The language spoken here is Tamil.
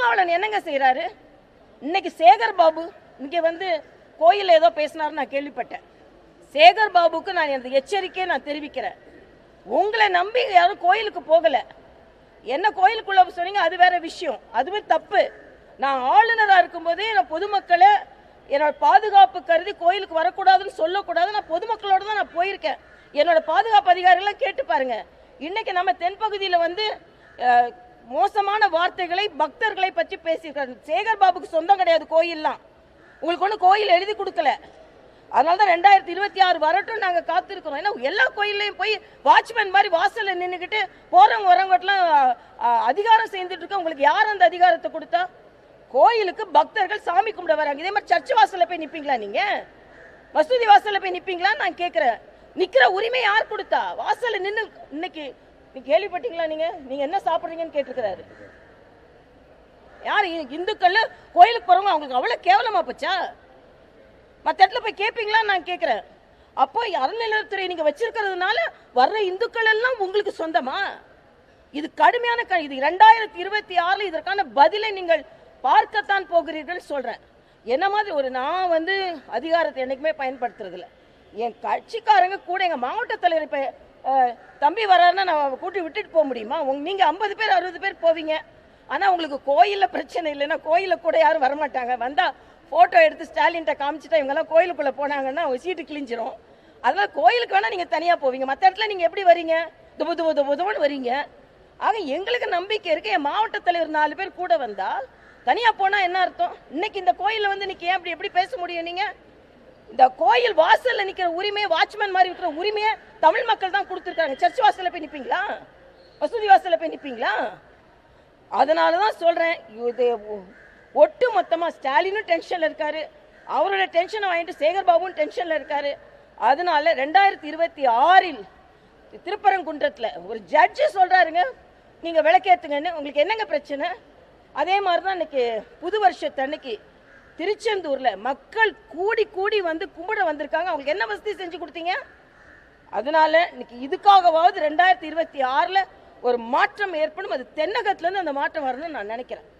திருமாவளவன் என்னங்க செய்யறாரு? இன்னைக்கு சேகர் பாபு இங்க வந்து கோயில் ஏதோ பேசினாரு நான் கேள்விப்பட்டேன். சேகர் பாபுக்கு நான் இந்த எச்சரிக்கையை நான் தெரிவிக்கிறேன். உங்களை நம்பி யாரும் கோயிலுக்கு போகல. என்ன கோயிலுக்குள்ள சொன்னீங்க, அது வேற விஷயம், அதுவே தப்பு. நான் ஆளுநராக இருக்கும்போதே நான் பொதுமக்களை என்னோட பாதுகாப்பு கருதி கோயிலுக்கு வரக்கூடாதுன்னு சொல்லக்கூடாது. நான் பொதுமக்களோட தான் நான் போயிருக்கேன். என்னோட பாதுகாப்பு அதிகாரிகள்லாம் கேட்டு பாருங்க. இன்னைக்கு நம்ம தென்பகுதியில் வந்து மோசமான வார்த்தைகளை பக்தர்களை பற்றி பேசியிருக்காரு. சேகர் பாபுக்கு சொந்தம் கிடையாது கோயில்லாம். உங்களுக்கு ஒன்றும் கோயில் எழுதி கொடுக்கல. அதனால தான் 2026 வரட்டும் நாங்கள் காத்திருக்கிறோம். ஏன்னா எல்லா கோயிலையும் போய் வாட்ச்மேன் மாதிரி வாசலில் நின்றுக்கிட்டு போறவங்க வரவங்கட்டெல்லாம் அதிகாரம் செய்துட்டு இருக்க. உங்களுக்கு யார் அந்த அதிகாரத்தை கொடுத்தா? கோயிலுக்கு பக்தர்கள் சாமி கும்பிட வராங்க. இதே மாதிரி சர்ச் வாசலில் போய் நிற்பீங்களா? நீங்க மசூதி வாசலில் போய் நிற்பீங்களான்னு நான் கேட்குறேன். நிற்கிற உரிமை யார் கொடுத்தா? வாசலில் நின்று இன்னைக்கு நீ கேள்விப்பட்டீங்களா? நீங்க என்ன சாப்பிட்றீங்கன்னு கேட்டிருக்கிறாரு. யார்? இந்துக்கள் கோயிலுக்கு போறவங்க அவங்களுக்கு அவ்வளோ கேவலமா போச்சா? மற்ற இடத்துல போய் கேட்பீங்களான்னு நான் கேட்குறேன். அப்போ அறநிலையத்துறை நீங்க வச்சிருக்கிறதுனால வர்ற இந்துக்கள் எல்லாம் உங்களுக்கு சொந்தமா? இது கடுமையான இது 2026 இதற்கான பதிலை நீங்கள் பார்க்கத்தான் போகிறீர்கள் சொல்றேன். என்ன மாதிரி ஒரு நான் வந்து அதிகாரத்தை என்னைக்குமே பயன்படுத்துறதில்ல. என் கட்சிக்காரங்க கூட எங்க மாவட்ட தலைவர் இப்ப தம்பி வர்றாருன்னா நான் கூட்டி விட்டுட்டு போக முடியுமா? நீங்க 50 பேர் 60 பேர் போவீங்க. ஆனா உங்களுக்கு கோயில்ல பிரச்சனை இல்லைன்னா கோயில கூட யாரும் வரமாட்டாங்க. வந்தா போட்டோ எடுத்து ஸ்டாலின்ட்ட காமிச்சிட்டா இவங்கெல்லாம் கோயிலுக்குள்ள போனாங்கன்னா சீட்டு கிழிஞ்சிரும். அதனால கோயிலுக்கு வேணா நீங்க தனியா போவீங்க. மற்ற இடத்துல நீங்க எப்படி வரீங்க? துபுதுபுதுபுதுன்னு வரீங்க. ஆக எங்களுக்கு நம்பிக்கை இருக்கு. என் மாவட்ட தலைவர் 4 பேர் கூட வந்தா தனியா போனா என்ன அர்த்தம்? இன்னைக்கு இந்த கோயில வந்து நீங்க ஏன் எப்படி பேச முடியும்? நீங்க இந்த கோயில் வாசல்ல நிக்கிற உரிமையை வாட்ச்மேன் மாதிரி இருக்கிற உரிமையை தமிழ் மக்கள் தான் கொடுத்துருக்காங்க. சர்ச் வாசல்ல போய் நிப்பீங்களா? மசூதி வாசல்ல போய் நிப்பீங்களா? அதனாலதான் சொல்றேன், இது ஒட்டு மொத்தமா ஸ்டாலினும் டென்ஷன்ல இருக்காரு. அவரோட டென்ஷனை வாங்கிட்டு சேகர் பாபுவும் டென்ஷன்ல இருக்காரு. அதனால 2026 திருப்பரங்குன்றத்துல ஒரு ஜட்ஜு சொல்றாருங்க, நீங்க விளக்கேத்துங்கன்னு. உங்களுக்கு என்னங்க பிரச்சனை? அதே மாதிரிதான் இன்னைக்கு புது வருஷத்தன்னைக்கு திருச்செந்தூர்ல மக்கள் கூடி கூடி வந்து கும்பிட வந்திருக்காங்க. அவங்களுக்கு என்ன வசதி செஞ்சு கொடுத்தீங்க? அதனால இன்னைக்கு இதுக்காகவாவது 2026 ஒரு மாற்றம் ஏற்படும். அது தென்னகத்துல இருந்து அந்த மாற்றம் வரணும்னு நான் நினைக்கிறேன்.